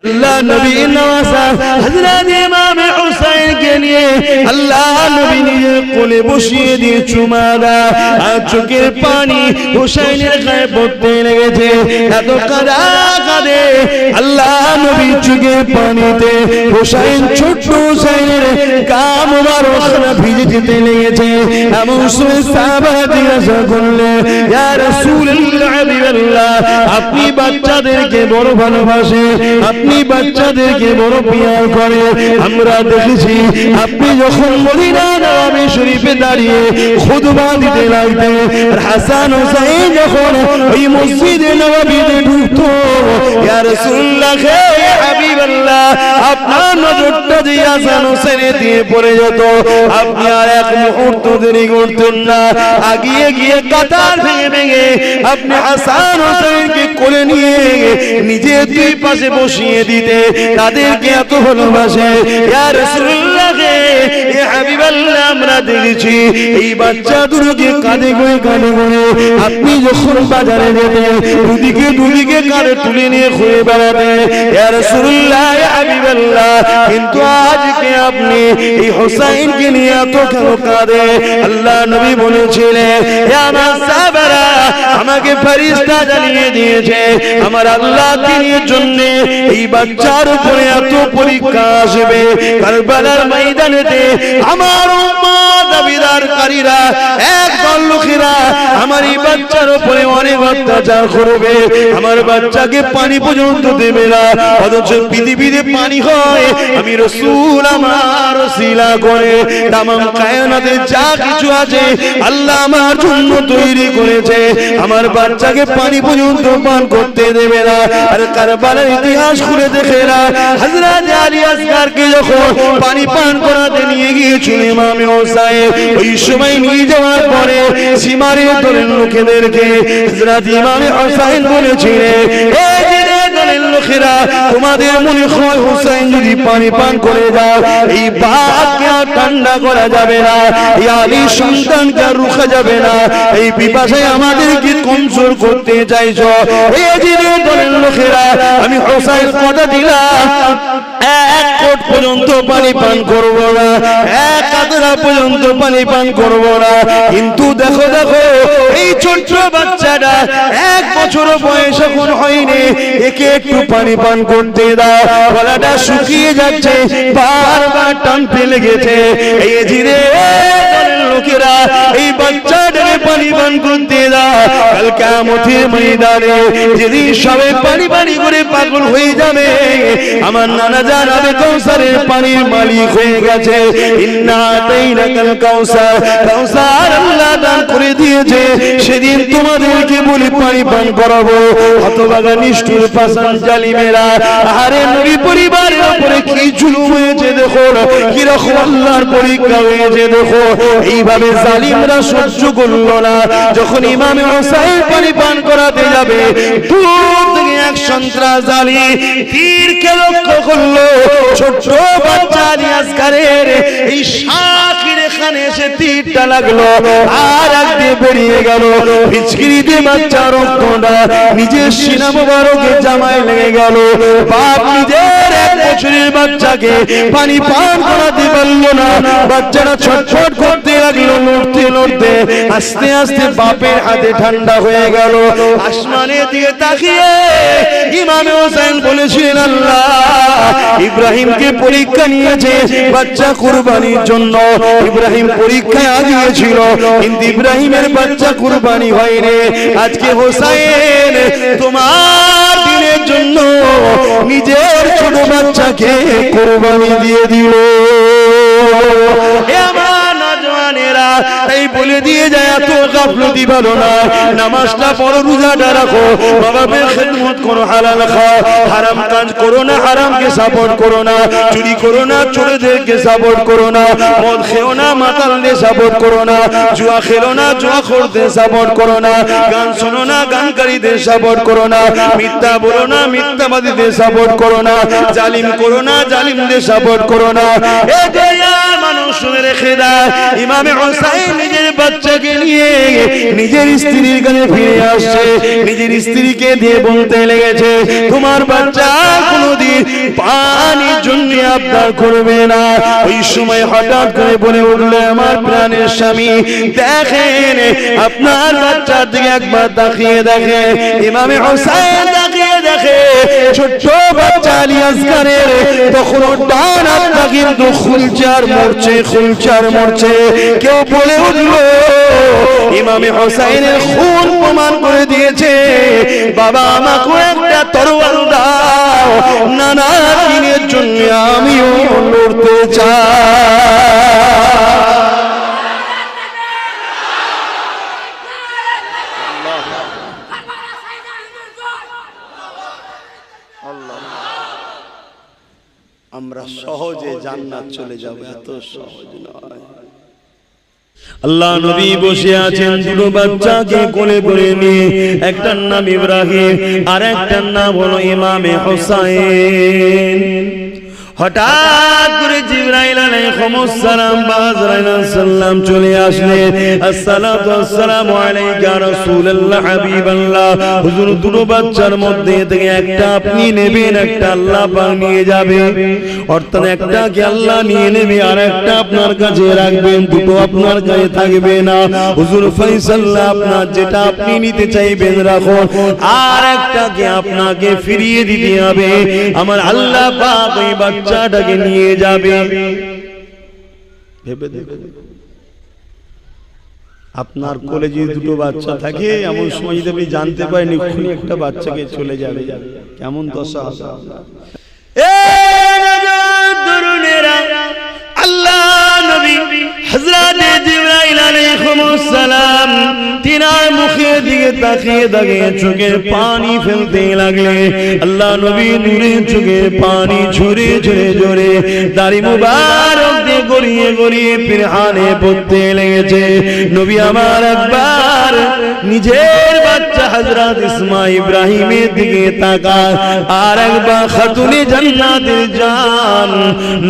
আল্লাহ নবী নওয়াজা হযরত ইমাম হুসাইন কে নিয়ে আল্লাহ নবী নিজের কোলে বসিয়ে দিয়ে চুমা দেয় আর চোখের পানি হুসাইনের গায়ে পড়তে লেগেছে এত কাঁদে আল্লাহ নবী চোখের পানিতে হুসাইন ছোট্ট হুসাইনের গা মোবারক ভিজে যেতে লেগেছে এমন সময় সাহাবারা জিজ্ঞাসা করলেন ইয়া রাসূলুল্লাহ হাবিবাল্লাহ আপনি বাচ্চাদেরকে বড় ভালোবাসেন আপনি বাচ্চাদেরকে বড় পিয়ার করে আমরা দেখেছি আপনি যখন মদিনা নববী শরীফে দাঁড়িয়ে খুতবা দিতে লাগতেন হাসান হুসাইন যখন ওই মসজিদে নববীতে ঢুকতো ইয়া রাসূলুল্লাহ হে হাবিবাল্লাহ আপনার নজরটা যে হাসান হুসাইনের দিয়ে পড়ে যেত আপনি আর এক মুহূর্ত দেরি করতেন না আগিয়ে গিয়ে কাতার ভেঙে আপনি হাসান হুসাইনকে কোলে নিয়ে নিজে দুই পাশে বসিয়ে দিতে তাদেরকে এত ভালোবাসে ইয়া রাসূলুল্লাহ হে হাবিবাল্লাহ আমরা দেখেছি এই বাচ্চা দুটোকে কাঁধে করে আপনি যখন বাজারে যেতেন দুদিকে কাঁধে তুলে নিয়ে ঘুরে বেড়াতেন ইয়া রাসূলুল্লাহ হে হাবিবাল্লাহ কিন্তু আজকে আপনি এই হুসাইনকে নিয়ে এত কেন কাঁদে আল্লাহ নবী বলেছিলেন হে আমার সাহাবারা আমাকে ফেরেশতা জানিয়ে দিয়েছে আমার আল্লাহ দিনের জন্য এই বাচ্চার উপরে এত পরীক্ষা আসবে কারবালার ময়দানেতে আমার উম্মত দাবিদারকারীরা একদল লোকেরা আমার এই বাচ্চার উপরে অনেক অত্যাচার করবে আমার বাচ্চাকে পানি পর্যন্ত দেবে না অথচ পৃথিবীতে পানি হয় আমি রাসূল আমার ওসিলা করে তামাম কায়নাতে যা কিছু আছে আল্লাহ আমার জন্য তৈরি করেছে আমার বাচ্চাকে পানি পর্যন্ত পান করতে দেবে না আর কারবালার ইতিহাস খুলে দেখে না হযরত আলী আসগরকে যখন পানি পান করাতে নিয়ে গিয়েছিল ইমাম হুসাইন ওই সময় নিয়ে যাওয়ার পরে সীমারে দলের লোকেদেরকে হযরত ইমাম হুসাইন বলেছিলেন এই যে দলের লোকেরা তোমাদের মনে হয় হুসাইন যদি পানি পান করে যায় এই বাতকে ঠান্ডা করা যাবে না এই আলী সন্তানকে রুখা যাবে না এই পিপাসায় আমাদেরকে কমজোর করতে চাইছো এই যে দলের লোকেরা আমি হুসাইন কথা দিলাম এক কোট পর্যন্ত পানি পান করব না এক কাতরা পর্যন্ত পানি পান করব না কিন্তু দেখো এই ছোট্ট বাচ্চাটা এক বছর বয়স এখন হয়নি একে একটু পানি পান করতে দাও গলাটা শুকিয়ে যাচ্ছে বারবার টানতে লেগেছে এই জিরে লোকেরা এই বাচ্চাটাকে পানি পান করতে দাও কাল কিয়ামতের ময়দানে যেদিন সবাই পানি করে পাগল হয়ে যাবে আমার নানা জানাবে কাউসারের পানির মালিক হয়ে গেছে ইন্না আতাইনাকাল কাউসার আল্লাহ দান করে দিয়েছে সেদিন তোমাদেরকে বলি পানি পান করাবো হতভাগা নিষ্ঠুর পাষাণ জালিমেরা আরে নবী পরিবারের উপরে কি জুলুম হয়েছে দেখো কি রকম আল্লাহর পরীক্ষা হয়েছে দেখো এইভাবে জালিমরা সহ্য করলো না যখন ইমাম হুসাইন পানি পান করাতে যাবে দূর থেকে এক সন্ত্রাস জালি তীরকে লক্ষ্য করলো ছোট্ট বাচ্চা আলী আসগরের এই শাকির এখানে এসে তীরটা লাগলো আর আগে বেরিয়ে গেল ফিচকিরিতে বাচ্চা রক্তটা নিজের সিনা মোবারকে জামায় লেগে গেল বাপ নিজের এক বছরের বাচ্চাকে পানি পান করাতে পারলো না বাচ্চাটা ছটফট করতে লাগলো লড়তে আস্তে আস্তে বাপের হাতে ঠান্ডা হয়ে গেল আসমানের দিকে তাকিয়ে ইমাম হুসাইন বলেছিলেন আল্লাহ ইব্রাহিমকে পরীক্ষা নিয়েছে বাচ্চা কুরবানির জন্য ইব্রাহিম পরীক্ষায় আগিয়েছিল কিন্তু ইব্রাহিমের বাচ্চা কুরবানি হয়নি আজকে হুসাইন তোমার দিনের জন্য নিজের ছোট বাচ্চাকে কুরবানি দিয়ে দিল তাই বলে দিয়ে যায় এত গাফলতি ভালো না নামাজটা পড়ো রোজাটা রাখো মা বাবার খেদমত করো হালাল খাও হারাম কাজ করো না হারামকে সাপোর্ট করো না চুরি করো না চোরদেরকে সাপোর্ট করো না মদ খেও না মাতালদের সাপোর্ট করো না জুয়া খেলো না জুয়াখোরদের সাপোর্ট করো না গান শোনো না গানকারীদের সাপোর্ট করো না মিথ্যা বলো না মিথ্যাবাদীদের সাপোর্ট করো না জালিম করো না জালিমদের সাপোর্ট করো না এই যে মানুষ শুনে রেখে দেয় ইমাম হুসাইন নিজের বাচ্চাকে নিয়ে নিজের স্ত্রীর কাছে ফিরে আসছে নিজের স্ত্রীকে দিয়ে বলতে লেগেছে তোমার বাচ্চা কোনদিন আবদার করবে না। ওই সময় হঠাৎ করে বলে উঠলে আমার প্রাণের স্বামী দেখেন আপনার বাচ্চার দিকে একবার তাকিয়ে দেখে। ইমামে হোসেন তাকিয়ে দেখে ছোট্ট বাচ্চা আলী আসগরের তখনও ডান হাতটা কিন্তু খুলছে আর মরছে। কেউ বলে উঠলো ইমামে হোসেনের খুন প্রমাণ করে দিয়েছে, বাবা আমাকে একটা তরোয়াল দাও, নানা দিনের জন্য আমিও লড়তে চাই। আমরা সহজে জান্নাত চলে যাব, এত সহজ নয়। আল্লাহ নবী বসে আছেন দুটো বাচ্চাকে কোলে করে নিয়ে, একটার নাম ইব্রাহিম আর একটার নাম হলো ইমামে হোসেন। হঠাৎ করে জিবরাইল আলাইহিস সালাম বাজরাইল চলে আসলেন। আসসালাতু ওয়াসসালামু আলাইকা রাসূলুল্লাহ হাবিবাল্লাহ। হুজুর দুটো বাচ্চার মধ্যে থেকে একটা আপনি নেবেন, একটা আল্লাহ পাক নিয়ে যাবে। অর্থাৎ একটাকে আল্লাহ নিয়ে নেবে আর একটা আপনার কাছে রাখবেন, দুটো আপনার কাছে থাকবে না। হুজুর ফয়সালা আপনার যেটা আপনি নিতে চাইবেন রাখুন, আর একটাকে আপনাকে ফিরিয়ে দিতে হবে। আমার আল্লাহ পাক ওই বাচ্চাটাকে নিয়ে যাবে। ভেবে দেখুন আপনার কোলে যদি দুটো বাচ্চা থাকে, এমন সময় যদি আপনি জানতে পারেন এক্ষুনি একটা বাচ্চাকে চলে যাবে, কেমন দশা হবে? আল্লাহ নবী হযরত জিবরাইল আলাইহিস সালাম তিনার মুখের দিকে তাকিয়ে তাকিয়ে চোখের পানি ফেলতে লাগলেন। আল্লাহ নবী নূরের চোখের পানি ঝরে ঝরে ঝরে দাড়ি মুবারক দিয়ে গড়িয়ে গড়িয়ে পিরহানে পড়তে লেগেছে। নবী আমার একবার নিজের বাচ্চা হযরত ইসমাঈল ইব্রাহিমের দিকে তাকায়, আর একবার খাতুনে জান্নাতের জান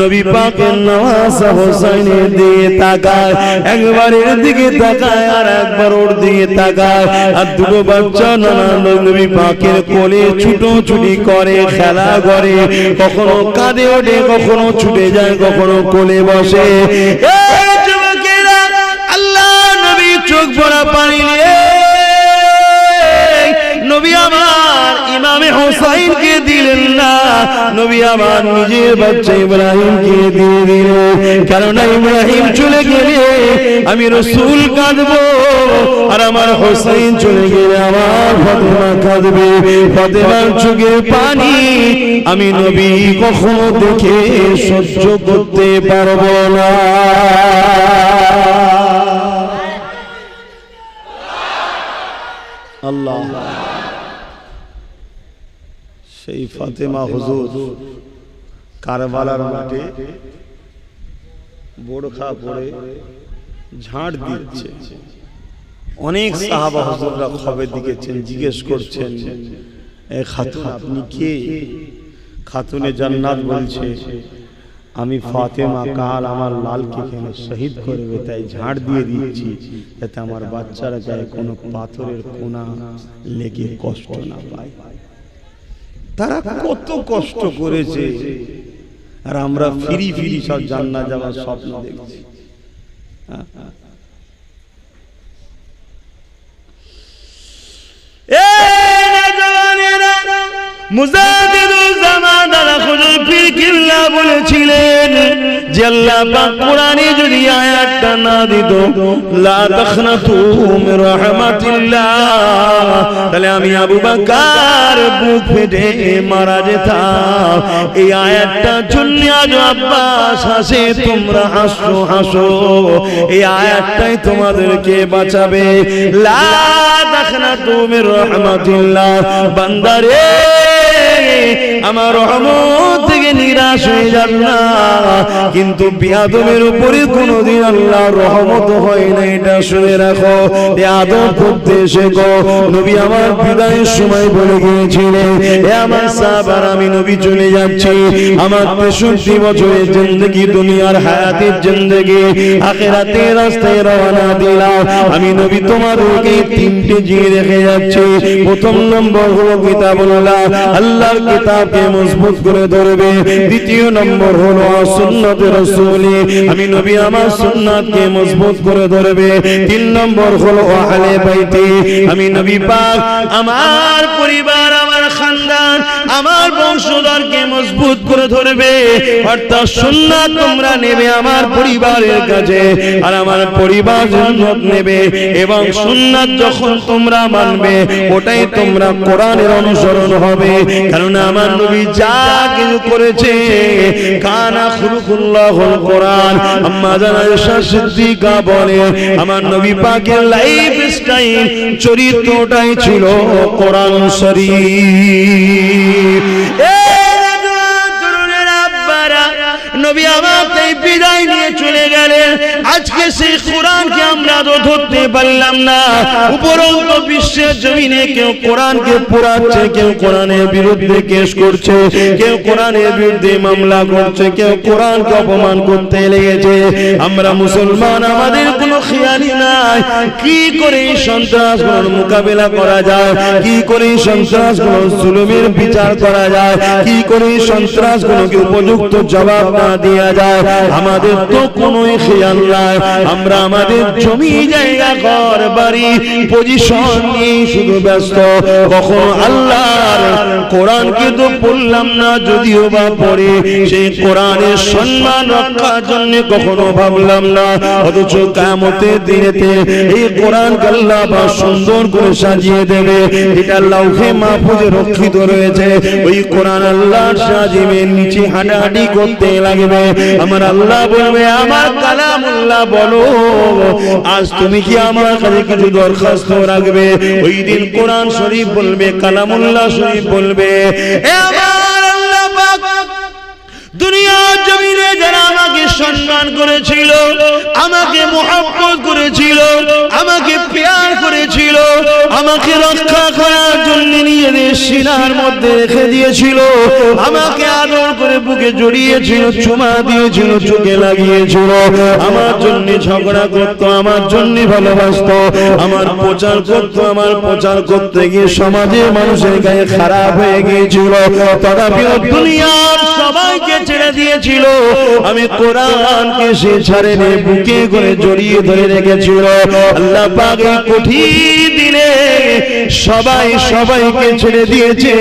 নবী পাকের নওয়াজা হোসেনের দিকে তাকায়। একবার এর দিকে তাকায় আর একবার ওর দিকে তাকায়। আর দুটো বাচ্চা নানা নবী পাকের কোলে ছুটোছুটি করে, খেলা করে, কখনো কাঁদে ওঠে, কখনো ছুটে যায়, কখনো কোলে বসে। এই যুবকেরা, আল্লাহ নবী চোখ ভরা পানি নিয়ে নবী আমার ইমামে হোসেনকে দিলেন না, নবী আমার নিজের বাচ্চা ইব্রাহিমকে দিয়ে দিলেন। কারণ ইব্রাহিম চলে গেলে আমি রাসূল কাঁদবো, আর আমার হোসেন চলে গেলে আমার ফাতেমা কাঁদবে। ফাতেমার চোখের পানি আমি নবী কখনো দেখে সহ্য করতে পারবো না। আল্লাহ সেই ফাতেমা হুজুর কারবালার মাঠে বোরখা পরে ঝাড় দিচ্ছে। অনেক সাহাবা হুজুররা খবর দিকেছেন, জিজ্ঞেস করছেন এ খাতুন আপনি কে? খাতুনে জান্নাত বলছে আমি ফাতেমা, কাল আমার লালকে কেন শহীদ করবে, তাই ঝাড় দিয়ে দিচ্ছি যাতে আমার বাচ্চারা গায়ে কোনো পাথরের কোনা লেগে কষ্ট না পায়। তারা কত কষ্ট করেছে, আর আমরা ফিরি ফিরি সব জান্নাত যাওয়ার স্বপ্ন দেখছি। মুজাদ্দিদুল জামান আল-খুজুর পীর কিবলা বলেছিলেন যে আল্লাহ পাক কোরআনে যদি আয়াতটা না দিত লা তাখনাতু মির রাহমাতিল্লাহ, তাহলে আমি আবু বকর বুক ফেটে মারা যেতাম। এই আয়াতটার জন্য আজ আব্বাস হাসে, তোমরা হাসো হাসো, এই আয়াতটাই তোমাদেরকে বাঁচাবে। লা তাখনাতু মির রাহমাতিল্লাহ, বান্দারে আমার রহমত থেকে নিরাশ হয়ে যান না। কিন্তু বিয়াদবের উপরে কোনদিন আল্লাহর রহমত হয় না, এটা শুনে রাখো। বিয়াদব করতে শেখো। নবী আমার বিদায়ের সময় বলে গিয়েছিলেন, হে আমার সাহাবারা, আমি নবী চলে যাচ্ছি, আমার ৬৩ বছরের জিন্দেগি, দুনিয়ার হায়াতের জিন্দেগি, আখিরাতের রাস্তায় রওনা দিলাম। আমি নবী তোমাদেরকে ৩টে জিনিস রেখে যাচ্ছি। প্রথম নম্বর হলো কিতাবুল্লাহ, আল্লাহর কিতাবকে মজবুত করে ধরবে। করবে। দ্বিতীয় নম্বর হলো সুন্নতে রাসূলি, আমি নবী আমার সুন্নাতকে মজবুত করে ধরবে। তিন নম্বর হলো আহলে বাইতি, আমি নবী পাক আমার পরিবার, আমার খানদান, আমার বংশধরকে মজবুত করে ধরবে। অর্থাৎ সুন্নাত তোমরা নেবে আমার পরিবারের কাছে, আর আমার পরিবার সুন্নাত নেবে, এবং সুন্নাত যখন তোমরা মানবে ওটাই তোমরা কোরআনের অনুসরণ হবে। কারণ আমার নবী যা কিছু করেছে কানা খুলুকুল্লাহুল কোরআন। আম্মা জান আয়েশা সিদ্দিকা বলে আমার নবী পাকের লাইফ স্টাইল, চরিত্রটাই ছিল কোরআন শরীফ। নবী আমাকে বিদায় নিয়ে চলে গেলেন। আজকে সেই কোরআনকে আমরা তো ধরতে পারলাম না। উপরন্ত বিশ্বের জমিনে কেউ কোরআনকে পোড়াচ্ছে, কেউ কোরআনের বিরুদ্ধে কেস করছে, কেউ কোরআনের বিরুদ্ধে মামলা করছে, কেউ কোরআনকে অপমান করতে লেগেছে। আমরা মুসলমান, আমাদের কোনো খেয়ালই নাই কি করে এই সন্ত্রাসগুলোর মোকাবেলা করা যায়, কি করে এই সন্ত্রাসগুলোর জুলুমের বিচার করা যায়, কি করে এই সন্ত্রাসগুলোকে উপযুক্ত জবাব না দেয়া যায়। আমাদের তো কোনো খেয়াল নাই। আমরা আমাদের জমি জায়গা ঘর বাড়ি পজিশন নিয়ে শুধু ব্যস্ত। কখনো আল্লাহর কোরআনকে তো পড়লাম না, যদিও বা পড়ে সেই কোরআনের সম্মান রক্ষার জন্য কখনো ভাবলাম না। অথচ কিয়ামতের দিনেতে এই কোরআনকে আল্লাহ বা সুন্দর করে সাজিয়ে দেবে। এটা লাউহে মাহফুজে রক্ষিত রয়েছে। ওই কোরআন আল্লাহ সাজিমের নিচে হাঁটাহাঁটি করতে লাগবে। আমার আল্লাহ বলবে আমার কালামুল্লাহ বলো আজ তুমি কি আমার কাছে কিছু দরখাস্ত রাখবে? ওই দিন কোরআন শরীফ বলবে, কালামুল্লাহ শরীফ বলবে, আমার আল্লাহ পাক দুনিয়ার জমিনে যারা আমাকে সম্মান করেছিল, আমাকে মুহাব্বত করেছিল, আমাকে প্যার করেছিল, আমাকে রক্ষা করার জন্য নিজেদের সিনার মধ্যে রেখে দিয়েছিল, আমাকে আদর করে বুকে জড়িয়েছিল, চুমা দিয়েছিল, চোখে লাগিয়েছিল, আমার জন্য ঝগড়া করত, আমার জন্য ভালোবাসত, আমার প্রচার করত, আমার প্রচার করতে গিয়ে সমাজের মানুষের গায়ে খারাপ হয়ে গিয়েছিল, তথাপিও দুনিয়ার সবাইকে ছেড়ে দিয়েছিল, আমি কোরআনকে সে ছাড়েনি, বুকে করে জড়িয়ে ধরে রেখেছিল। আল্লাহ পাক এই কঠিন দিনে সবাই সবাইকে ছেড়ে দিয়েছে,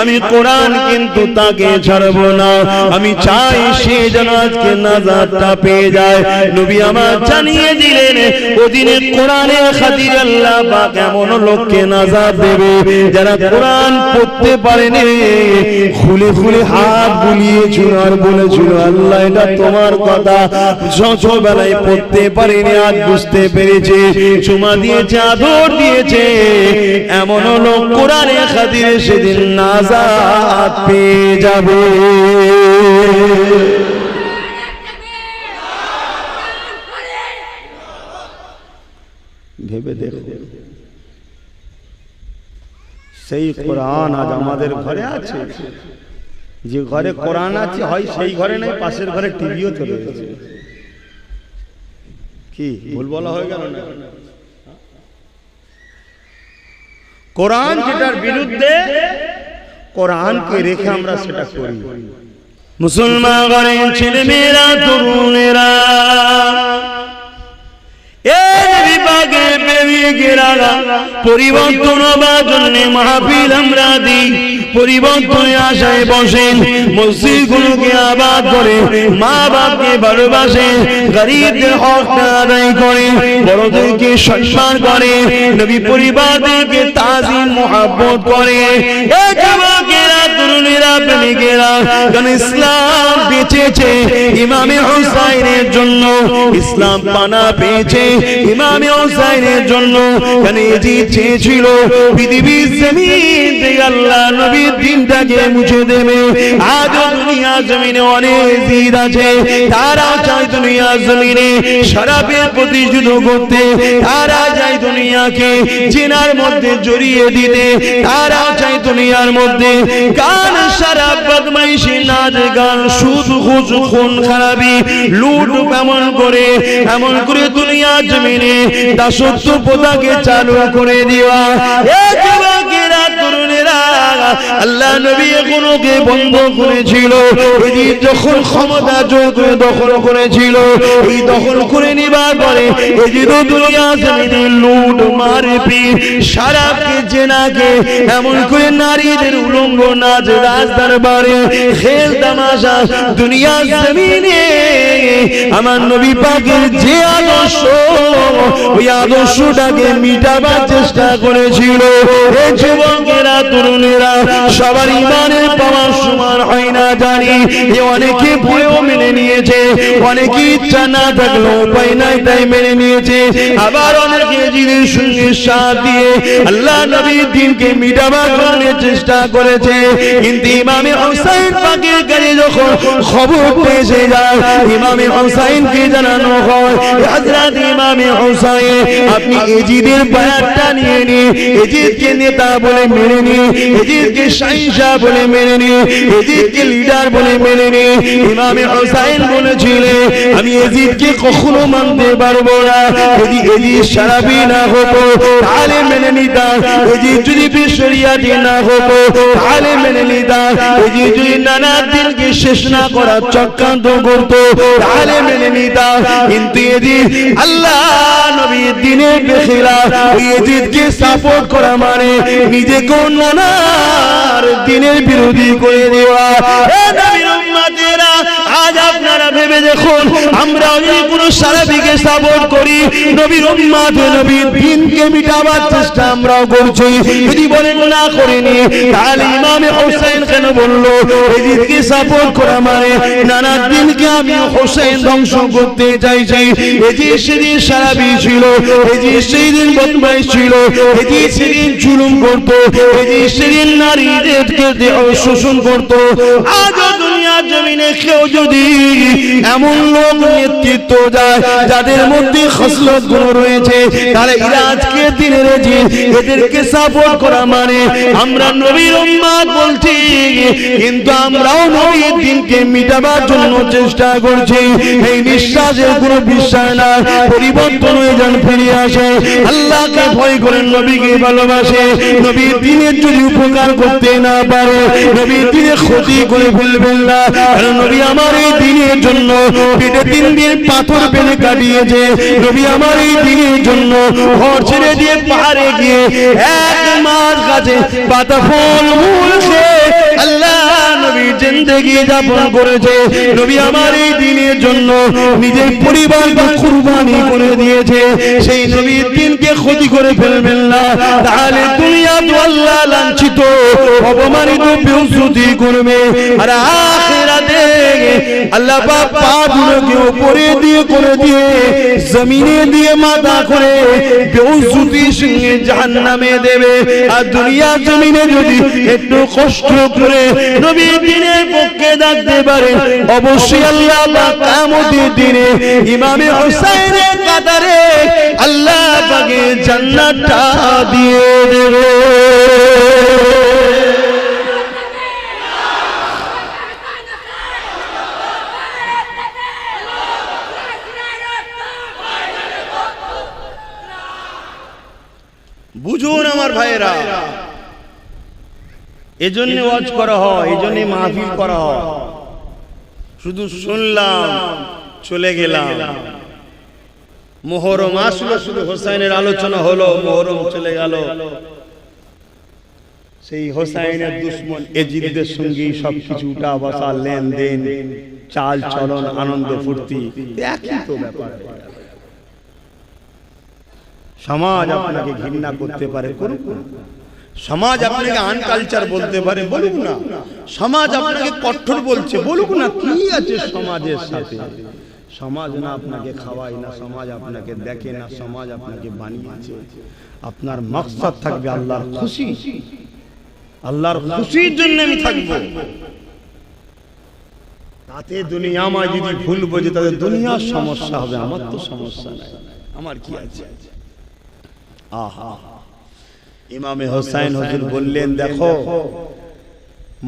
আমি কোরআন কিন্তু তাকে ছাড়বো না। আমি চাই সে যেন আজকে নাজাতটা পেয়ে যায়। নবী আমার জানিয়ে দিলেন ওদিনে কোরআনের খাতিরে আল্লাহ পাক এমন লোককে নাজাত দেবে যারা কোরআন পড়তে পারেনি, খুলে খুলে হাত বুলিয়েছিল আর বলেছিল আল্লাহ এটা তোমার কথা। ছোটবেলায় পড়তে পারেনি, আজ বুঝতে পেরেছে, চুমা দিয়েছে, আদর দিয়েছে, এমন লোক কোরআনের খাতিরে সেদিন নাজাত পেয়ে যাবে। ভেবে দেখো, সেই কোরআন আজ আমাদের ঘরে আছে। যে ঘরে কোরআন আছে হয় সেই ঘরে নাই, পাশের ঘরে টিভিও চলে এসেছে। কি ভুল বলা হয়ে গেল না? কোরআন যেটার বিরুদ্ধে, কোরআনকে রেখে আমরা সেটা করি। মুসলমান ঘরের ছেলে মেয়েরা, তরুণেরা, পরিবর্তন হবার জন্য মাহফিল আমরা দিই, পরিবর্তনের আশায় বসেন, মসজিদগুলোকে আবাদ করে, মা বাপকে ভালোবাসে, গরিবদের হক আদায় করে, বড়দেরকে সম্মান করে, নবী পরিবারদেরকে তাজিম মুহাব্বত করে। তরুণেরা, প্রেমিকেরা, কারণ ইসলাম বেঁচেছে ইমামে হুসাইনের জন্য, ইসলাম পানা পেয়েছে ইমামে হুসাইনের জন্য। কারণ এজি চেয়েছিল পৃথিবীর জমিন থেকে আল্লাহ নবীর দিনটাকে মুছে দেবে। আজও দুনিয়া জমিনে অনেক জিদ আছে, তারা চায় দুনিয়া জমিনে শরাবের প্রতি যুদ্ধ করতে, তারা চায় দুনিয়াকে জিনার মধ্যে জড়িয়ে দিতে, তারা চায় দুনিয়ার মধ্যে গান, শরাব, বদমাইশি, নাচ গান, সুদ, ঘুষ, খুন খারাপি, লুট এমন করে দুনিয়া জমিনে দাসত্ব প্রথাকে চালু করে দেওয়া। তরুণেরা, আল্লাহ নবী এগুলোকে বন্ধ করেছিল। এজিদ যখন ক্ষমতা যোগ দখল করেছিল, এই দখল করে নিবার পরে এজিদ দুনিয়া জমিনে লুট মারপিট সারাকে জেনাকে এমন করে নারীদের উলঙ্গ নাচ রাজদরবারে খেল তামাশা দুনিয়া জমিনে আমার নবী পাকের যে আদর্শ, ওই আদর্শটাকে মিটাবার চেষ্টা করেছিল। এই যুবকেরা তরুণেরা সবার ইমানের পাওয়ার সমান হয় না জানি, অনেকে ভুলেও মেনে নিয়েছে, অনেকে ইচ্ছা না থাকলেও উপায় নাই তাই মেনে নিয়েছে, আবার অনেকে জিনের সঙ্গে সাথ দিয়ে আল্লাহ নবীর দ্বীনকে মিটাবার জন্য চেষ্টা করেছে। কিন্তু ইমামে হুসাইন পাকের কাছে যখন খবর পেয়ে যায়, ইমামে হুসাইনকে জানানো হয়, হযরত ইমামে হুসাইন আপনি এজিদের বায়াতটা নিয়ে নিন, এজিদকে নেতা বলে মেনে নিন, এজিদকে শাহিনশাহ বলে মেনে নিন, এজিদকে লিডার বলে মেনে নিন। ইমামে হুসাইন বলেছিলেন আমি এজিদকে কখনো মানতে পারবো না, যদি এজিদ সারাবি না হতো তাহলে মেনে নিতাম, এজিদ যদি বিশরিয়াতি না হতো তাহলে মেনে নিতাম, এজিদ যদি নানা দিনকে শেষ না করার চক্রান্ত করতো তাহলে মেনে নিতাম। কিন্তু এজিদ আল্লাহ নবীর দ্বীনের বেখিলাফ, ওই এজিদকে সাপোর্ট করা মানে নিজেকে নানার দ্বীনের বিরোধী করে দেওয়া। নবীর উম্মতেরা আজ আপনারা ভেবে দেখুন, আমরা যদি কোনো সারাবিকে সাপোর্ট করি, নবীর উম্মত নবীর দ্বীনকে মিটাবার চেষ্টা আমরাও করছি, যদি বলেন না করিনি তাহলে ইমামে হুসাইন কেন বললো এজিদকে সাপোর্ট করা মানে নানা দ্বীনকে আমি হুসাইন ধ্বংস করতে চাইছি। এজিদ সেদিন সারাবি ছিল, এজিদ সেদিন বদমাইশ ছিল, এজিদ সেদিন জুলুম করতো, এজিদ সেদিন নারীদেরকে শোষণ করতো। আজও দুনিয়ার জমিনে কেউ যদি এমন লোক নেতৃত্ব দেয় যাদের মধ্যে খসলত গুণ রয়েছে, তাহলে এরা আজকে দিনের এজিদ, এদেরকে সাপোর্ট করা মানে আমরা নবীর উম্মত বলছি, কিন্তু আমরাও নবীর দ্বীনকে মিটাবার জন্য চেষ্টা করছি। এই নিঃশ্বাসের কোনো বিশ্বাস না, পরিবর্তন হয়ে যান, ফিরে আসে, আল্লাহকে ভয় করেন, নবীকে ভালোবাসে। নবীর দ্বীনের যদি উপকার করতে না পারে, নবীর দ্বীনের ক্ষতি করে ফেলবেন না, কারণ নবী আমার এই দ্বীনের জন্য পেটে 3 দিন পাথর ফেলে কাটিয়েছে। নবী আমার এই দ্বীনের জন্য ঘর ছেড়ে দিয়ে পাহাড়ে গিয়ে 1 মাস গাছে পাতা ফল মূল খেয়ে আল্লাহ নবীর জিন্দেগি যাপন করেছে। নবী আমার এই দ্বীনের জন্য নিজের পরিবারকে কুরবানি করে দিয়েছে। সেই নবীর দ্বীনকে ক্ষতি করে ফেলবেন না, তাহলে দুনিয়া তো আল্লাহ লাঞ্ছিত অপমানিত বেইজ্জতি করবে, আর আখিরাতে আল্লাহ পাক পাগুলোকে উপরে দিয়ে করে দিয়ে জমিনে দিয়ে মাথা করে বেইজ্জতির সঙ্গে জাহান্নামে দেবে। আর দুনিয়া জমিনে যদি একটু কষ্ট করে নবীর দ্বীনের পক্ষে থাকতে পারে, অবশ্যই আল্লাহ পাক কিয়ামতের দিনে ইমামে হুসাইনের কাতারে আল্লাহ পাকে জান্নাতটা দিয়ে দেবে। বুঝুন আমার ভাইয়েরা, এজন্য ওয়াজ করা হয়, এজন্য মাহফিল করা হয়। শুধু শুনলাম চলে গেলাম, মুহররম আসলো, শুধু হোসাইনের আলোচনা হলো, মুহররম চলে গেল, সেই হোসাইনের দুশমন এজিদের সঙ্গে সবকিছু উঠা বসা, লেনদেন, চাল চলন, আনন্দ ফুর্তি একই তো ব্যাপার। সমাজ আপনাকে ঘৃণা করতে পারে, করুক না। সমাজ আপনাকে আনকালচার বলতে পারে, বলুক না। সমাজ আপনাকে কঠোর বলছে, বলুক না। কি আছে সমাজের সাথে? সমাজ না আপনাকে খাওয়ায় না, সমাজ আপনাকে দেখে না, সমাজ আপনাকে বানিয়েছে। আপনার মাকসাদ থাকবে আল্লাহর খুশি, আল্লাহর খুশির জন্য আমি থাকবো। তাতে দুনিয়া আমায় যদি ভুল বোঝে তাদের দুনিয়ার সমস্যা হবে, আমার তো সমস্যা নাই, আমার কি আছে? আহা, ইমামে হোসাইন হুজুর বললেন, দেখো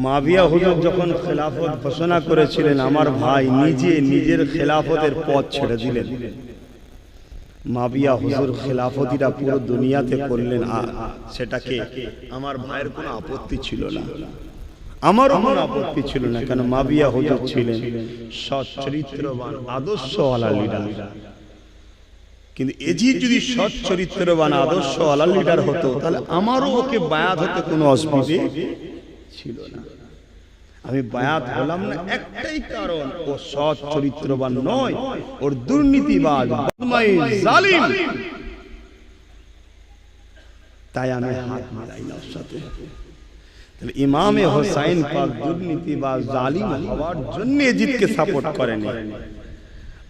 মাবিয়া হুজুর যখন খেলাফত ঘোষণা করেছিলেন, আমার ভাই নিজে নিজের খেলাফতের পথ ছেড়ে দিলেন। মাবিয়া হুজুর খেলাফতিটা পুরো দুনিয়াতে করলেন, আর সেটাকে আমার ভাইয়ের কোনো আপত্তি ছিল না, আমারও কোনো আপত্তি ছিল না, কেন মাবিয়া হুজুর ছিলেন সৎ চরিত্রবান আদর্শওয়ালা লিডার। কিন্তু এজিদ যদি সৎ চরিত্রবান আদর্শওয়ালা লিডার হতো তাহলে আমারও ওকে বায়াত হতে কোনো অসুবিধা ছিল না। আমি বায়াত হলাম না একটাই কারণ, ও সৎ চরিত্রবান নয়, ওর দুর্নীতিবাজ বদমাইশ জালিম, তাই আমি হাত মিলাই না ওর সাথে। তাহলে ইমামে হোসাইন পাক দুর্নীতিবাজ জালিম হওয়ার জন্য এজিদকে সাপোর্ট করেনি।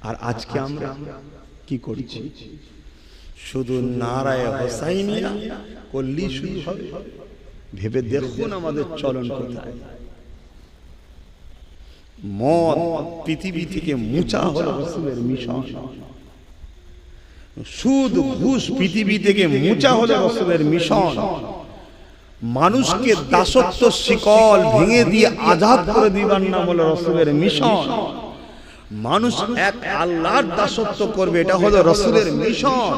আর আজকে আমরা কি করছি? শুধু নারায়ে হোসাইনিয়া করলেই শুরু হবে? ভেবে দেখুন আমাদের চলন কোথায়। মদ পৃথিবী থেকে মুছা হলো রাসূলের মিশন, সুদ ঘুষ পৃথিবী থেকে মুছা হলো রাসূলের মিশন, মানুষকে দাসত্ব শিকল ভেঙে দিয়ে আজাদ করে দিবার নাম হলো রাসূলের মিশন, মানুষ এক আল্লাহর দাসত্ব করবে এটা হলো রাসূলের মিশন,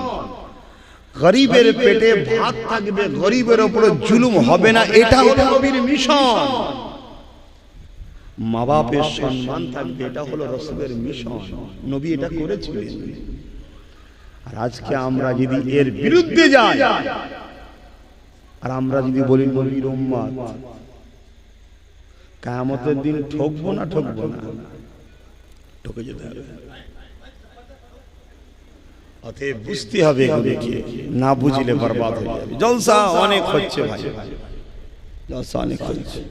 গরিবের পেটে ভাত থাকবে, গরিবের উপরে জুলুম হবে না, এটা হলো নবীর মিশন, মা বাপের সম্মান থাকবে, এটা হলো রাসূলের মিশন, নবী এটা করেছিলেন। আর আজকে আমরা যদি এর বিরুদ্ধে যাই, আর আমরা যদি বলি নবীর উম্মত, কিয়ামতের দিন ঠকবো না? ঠকবো না? ঠকে যেতে হবে। অতএব বুঝতে হবে, এগুলোকে না বুঝলে বরবাদ হয়ে যাবে। জলসা অনেক হচ্ছে ভাই, জলসা অনেক হচ্ছে।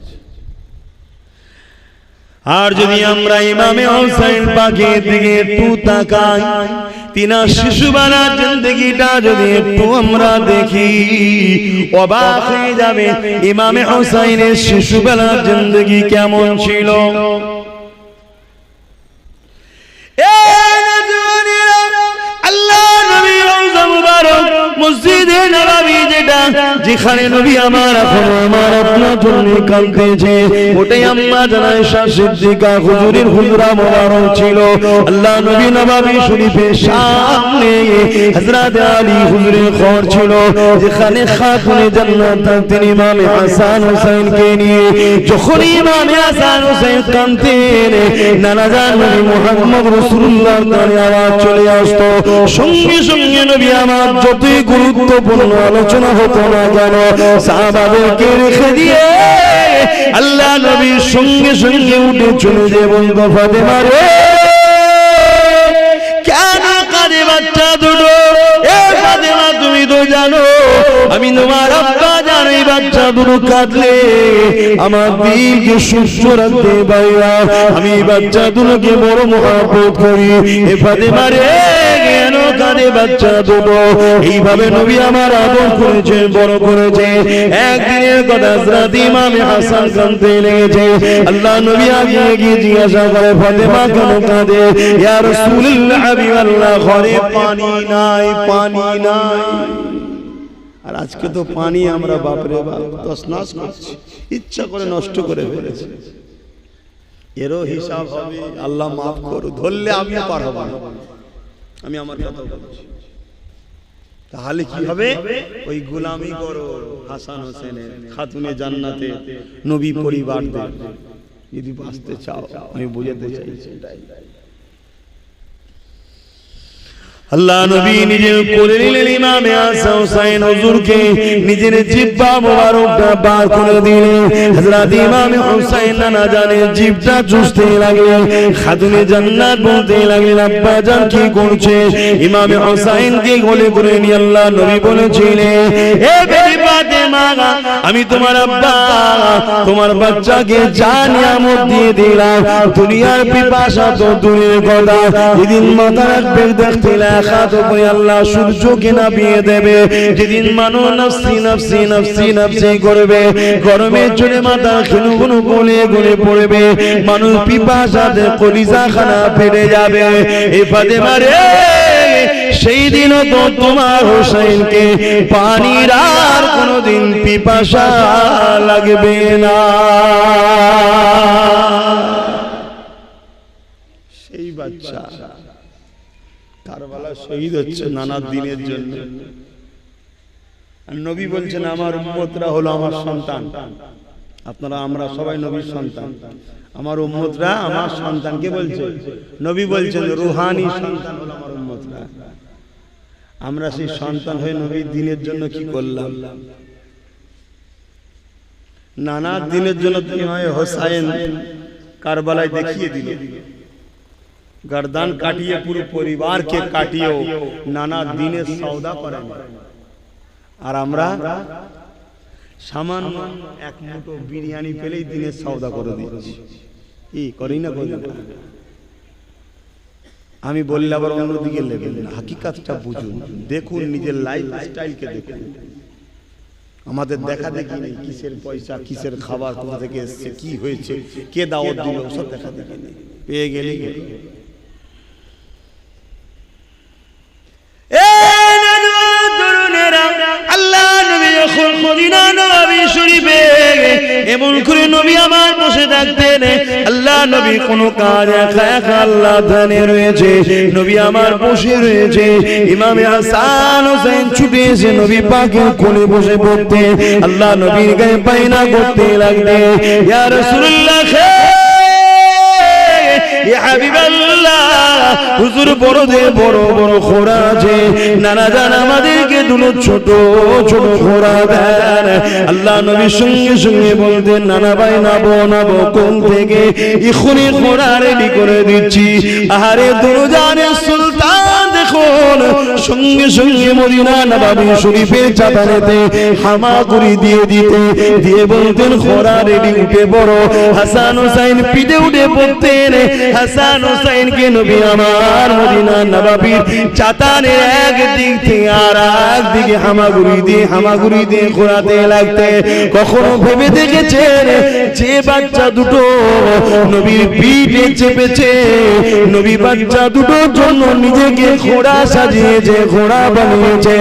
আর যদি আমরা ইমামে হোসেন পাকের দিকে একটু তাকাই, তিনার শিশুবেলা জিন্দেগিটা যদি একটু আমরা দেখি, অবাক হয়ে যাবে ইমামে হোসেনের শিশুবেলা জিন্দেগি কেমন ছিল। মসজিদে নববী যেটা, যেখানে নবী আমার এখন আমার আপনার জন্য কাঁদতেছে, ওটাই আম্মা জানা আয়েশা সিদ্দিকা হুজুরের হুজরা মোবারক ছিল। আল্লাহ নবী নববী শরীফের সামনে হযরত আলী হুজুরের ঘর ছিল, যেখানে খাতুনে জান্নাত থাকতেন ইমামে হাসান হোসেনকে নিয়ে। যখন ইমামে হাসান হোসেন কাঁদতেন, নানা জান নবী মুহাম্মদ রাসূলুল্লাহর কানে আওয়াজ চলে আসতো, সঙ্গে সঙ্গে নবী আমার যতই গুরুত্বপূর্ণ আলোচনা হতো না কেন, সাহাবাদেরকে রেখে দিয়ে আল্লাহ নবী সঙ্গে সঙ্গে উঠে চলে যেয়ে বলতো, ফাতেমা রে, কেন কাঁদে বাচ্চা দুটো? এ ফাতেমা, তুমি তো জানো আমি তোমার আব্বা, জানো এই বাচ্চা দুটো কাঁদলে আমার দিলকে সুস্থ রাখতে পারি না, আমি বাচ্চা দুটোকে বড় মহব্বত করি। এ ফাতেমা রে, কেন কাঁদে বাচ্চা দুটো? এইভাবে নবী আমার আদর করেছে, বড় করেছে। একদিনের কথা, হযরত ইমামে হাসান কাঁদতে লেগেছে। আল্লাহ নবী আগে গিয়ে জিজ্ঞাসা করে, ফাতেমা কেন কাঁদে? ইয়া রাসূলুল্লাহ, হাবিবাল্লাহ, ঘরে পানি নাই, পানি নাই। আর আজকে তো পানি আমরা বাপরে বাপ তছনছ করছি, ইচ্ছা করে নষ্ট করে ফেলেছি। এরও হিসাব হবে, আল্লাহ মাফ করো, ধরলে আমিও পার হব না। আমি আমার কথা বলছি, তাহলে কি হবে? ওই গোলামি করো হাসান হোসেনের, খাতুনে জান্নাতে নবী পরিবারদের, যদি বাঁচতে চাও। আমি বুঝাতে চাইছি এটাই। আল্লাহ নবী নিজের কোলে নিলেন ইমামে হাসান হোসেন হুজুরকে, নিজের জিহ্বা মোবারকটা বার করে দিলেন। হযরত ইমামে হোসেন নানা জানের জিহ্বা চুষতে লাগলেন, খাতুনে জান্নাত বলতে লাগলেন, আব্বা জান কি করছে? ইমামে হোসেনকে কোলে করে নিয়ে আল্লাহ নবী বলেছিলেন, হে বেবি ফাতেমা, আমি তোমার আব্বা তোমার বাচ্চাকে যা নিয়ামত দিয়ে দিলাম, দুনিয়ার পিপাসা তো দূরের কথা, যেদিন মাথা রাখবে দেখতে আল্লাহ সূর্যকে নামিয়ে দেবে, যেদিন মানুষ নফসি নফসি নফসি নফসি করবে, গরমের জন্য মাথা খুনখুনু গলে গলে পড়বে, মানুষ পিপাসাতে কলিজা খানা ফেটে যাবে। এ ফাতেমা রে, সেই দিনও তো তোমার হোসেনকে পানির আর কোনোদিন পিপাসা লাগবে না। সেই বাচ্চা কারবালা শহীদ হচ্ছে নানা দিনের জন্য। আর নবী বলছেন আমার উম্মতরা হলো আমার সন্তান। আপনারা আমরা সবাই নবীর সন্তান। আমার উম্মতরা আমার সন্তানকে বলছে, নবী বলছেন রুহানি সন্তান হলো আমার উম্মতরা। আমরা সেই সন্তান হয়ে নবীর দিনের জন্য কি করলাম? নানা দিনের জন্য ইমাম হোসাইন কারবালায় দেখিয়ে দিল, গর্দান কাটিয়ে পুরো পরিবারকে কাটিয়েও নানা দিনের সওদা করেন। আর আমরা সামান্য এক মুঠো বিরিয়ানি পেলেই দিনের সওদা করে দিচ্ছি। কি করি না করি না? আমি বললে আবার অন্যদিকে লেবেন না, হাকিকাতটা বুঝুন, দেখুন, নিজের লাইফ স্টাইলকে দেখুন। আমাদের দেখা দেখি নেই কিসের পয়সা, কিসের খাবার, কোথা থেকে এসছে, কি হয়েছে, কে দাওয়াত দিল, সব দেখা দেখি নেই। পেয়ে গেলে আল্লাহ নবী যখন মদিনা নববী শরীফে এমন করে নবী আমার বসে থাকতেন, আল্লাহ নবী কোন কাজ একা একা আল্লাহ ধ্যানে রয়েছে, নবী আমার বসে রয়েছে। ইমামে হাসান হোসেন ছুটে এসে নবী পাকের কোলে বসে পড়তে, আল্লাহ নবীর গায়ে পায়না করতে লাগতে, ইয়া রাসূলুল্লাহ ইয়া হাবিবাল্লাহ, হুজুর বড় বড় খোরা আছে, নানা জান আমাদেরকে দুটো ছোট ছোট খোরা দেন। আল্লাহ নবী সঙ্গে সঙ্গে বলতেন, নানা ভাই নাবো কোন থেকে এখনই খোরা রেডি করে দিচ্ছি। আহারে দুরজানের সুলতান দেখুন, সঙ্গে সঙ্গে মদিনা নববী শরীফের চাতালেতে হামাগুড়ি দিয়ে বলতেন খোরা রেডি, উঠে বড়। হাসান হোসেন পিঠে উঠে পড়তেন, হাসান হোসেনকে নবী আমার মদিনা নববীর চাতানের এক দিক থেকে আর এক দিকে হামাগুড়ি দিয়ে ঘোরাতে লাগতে। কখনো ভেবে দেখেছেন যে বাচ্চা দুটো নবীর পিঠে চেপেছে, নবী বাচ্চা দুটোর জন্য নিজেকে ঘোড়া সাজিয়েছে, ঘোড়া বানিয়েছে,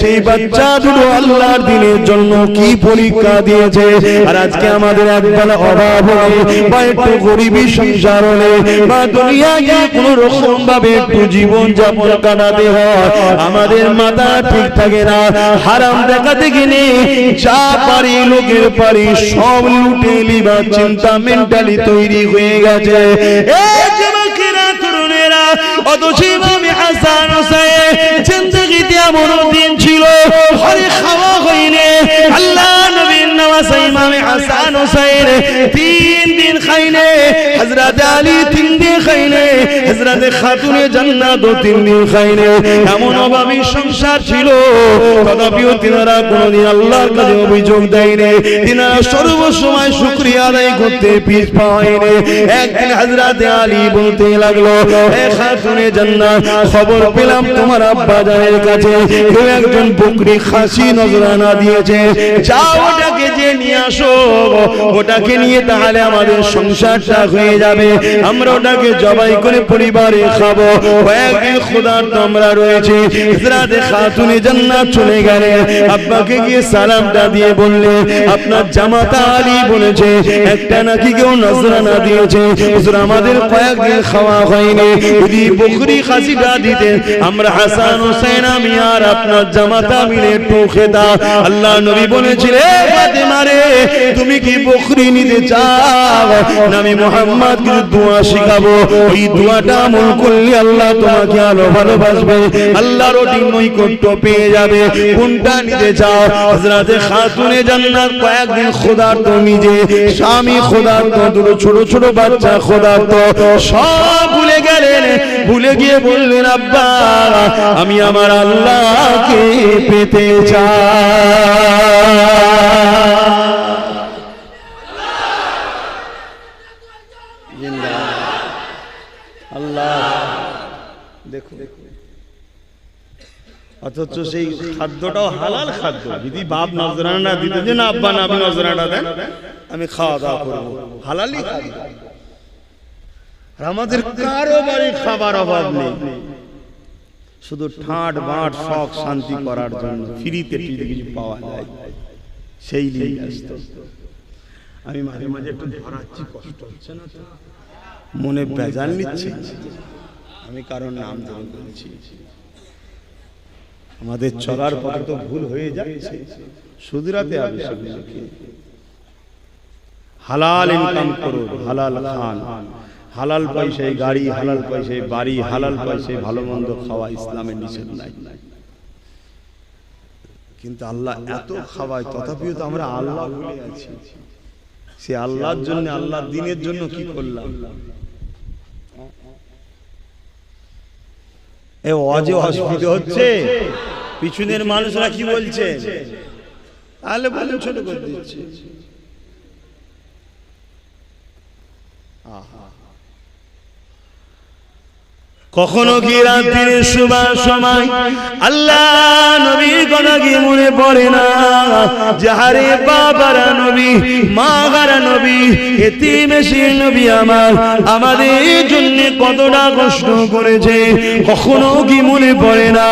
সেই বাচ্চা দুটো আল্লাহর দিনের জন্য কি পরীক্ষা দিয়েছে। আর আজকে আমাদের একবেলা অভাব হলে বা একটু গরিবী সংসার হলে বা দুনিয়াকে কোন রকম ভাবে একটু জীবন যাপন কাটাতে হয়, আমাদের মাথা ঠিক থাকে না। হারাম দেখাতে গেলে যা পারি লোকের পারি সব লুটে লিবার চিন্তা মেন্টালি তৈরি হয়ে গেছে। এই যুবকেরা তরুণেরা, অথচ ইমাম হাসান হোসেন জিন্দেগিতে এমন দিন ছিল ঘরে খাওয়া হয়নি। আল্লাহ নবীর নওয়াজ ইমাম হাসান হোসেন 3 দিন খাইনি, হযরত আলী 3 দিন খাইনি, হযরত খাতুনে জান্নাত 3 দিন খাইনি। এমন অভাবী সংসার ছিল, তথাপিও তিনারা কোনদিন আল্লাহর কাছে অভিযোগ দেয়নি, তিনারা সর্বসময় শুকরিয়া আদায় করতে পিছ পায়নি। একদিন হযরত আলী বলতে লাগলো, এ খাতুনে জান্নাত, খবর পেলাম তোমার আব্বা জানের কাছে কেউ একজন বকরি খাসি নজরানা দিয়েছে, যাও ওটাকে যে নিয়ে আসো, ওটাকে নিয়ে তাহলে আমাদের সংসারটা হয়ে যাবে, আমরা ওটাকে জবাই করে পরিবারে খাবো। কয়েকদিন ক্ষুধার্ত আমরা রয়েছে। হযরত খাতুনে জান্নাত চলে গেলেন, আব্বাকে গিয়ে সালামটা দিয়ে বললে, আপনার জামাতা আলী বলেছে একটা নাকি কেউ নজরানা দিয়েছে, হুজুর আমাদের কয়েকদিন খাওয়া হয়নি, যদি বকরি খাসিটা দিতেন আমরা হাসান হোসেন আমি আর আপনার জামাতা মিলে একটু খেতাম। আল্লাহ নবী বলেছিলেন, ফাতেমা রে তুমি কি বকরি নিতে চাও? আমি মুহাম্মদ কিছু দোয়া শিখাবো, ওই দোয়াটা আমল করলে আল্লাহ তোমাকে আরো ভালোবাসবে, আল্লাহর ওই নৈকট্য পেয়ে যাবে। কোনটা নিতে চাও? হযরত খাতুনে জান্নাত কয়েকদিন ক্ষুধার্ত, নিজে স্বামী ক্ষুধার্ত, দুটো ছোট ছোট বাচ্চা ক্ষুধার্ত, সব ভুলে গেলেন। ভুলে গিয়ে বললেন, আব্বা আমি আমার আল্লাহকে পেতে চাই। আল্লাহ দেখো, অথচ সেই খাদ্যটাও হালাল খাদ্য। যদি বাপ নজরানা দিতে যে না আব্বা না আপনি নজরানা দেন, আমি খাওয়া দাওয়া করবো, হালালই খাদ্য। আর আমাদের কারো বাড়ি খাবার অভাব নেই, শুধু ঠাট বাট শখ শান্তি করার জন্য ফ্রিতে কিছু পাওয়া যায়, সেই নিয়ে ব্যস্ত। আমি মাঝে মাঝে একটু ধরাচ্ছি, কষ্ট হচ্ছে না? মনে বেজাল নিচ্ছে? আমি কারণ নাম ধরে বলছি, আমাদের চলার পথে তো ভুল হয়ে যাচ্ছে, শুধরাতে হবে সেগুলোকে। হালাল ইনকাম করুন, হালাল খান, হালাল পয়সায় গাড়ি, হালাল পয়সায় বাড়ি, হালাল পয়সায় ভালো মন্দ খাওয়া ইসলামের নিষেধ নাই। কিন্তু আল্লাহ এত খাওয়ায়, তথাপিও তো আমরা আল্লাহ ভুলে আছি। সে আল্লাহর জন্য, আল্লাহর দ্বীনের জন্য কি করলাম? এ ওয়াজে অসুবিধা হচ্ছে, পিছনের মানুষরা কি বলছে? তাহলে বলে ছোট করে দিচ্ছে। কখনো কি রাত্রির শুভা সময় আল্লাহ নবীর কথা কি মনে পড়ে না? যাহারে বাবারা নবী, মা গারা নবী, এতিম এসির নবী আমার, আমাদের জন্য কতটা কষ্ট করেছে, কখনো কি মনে পড়ে না?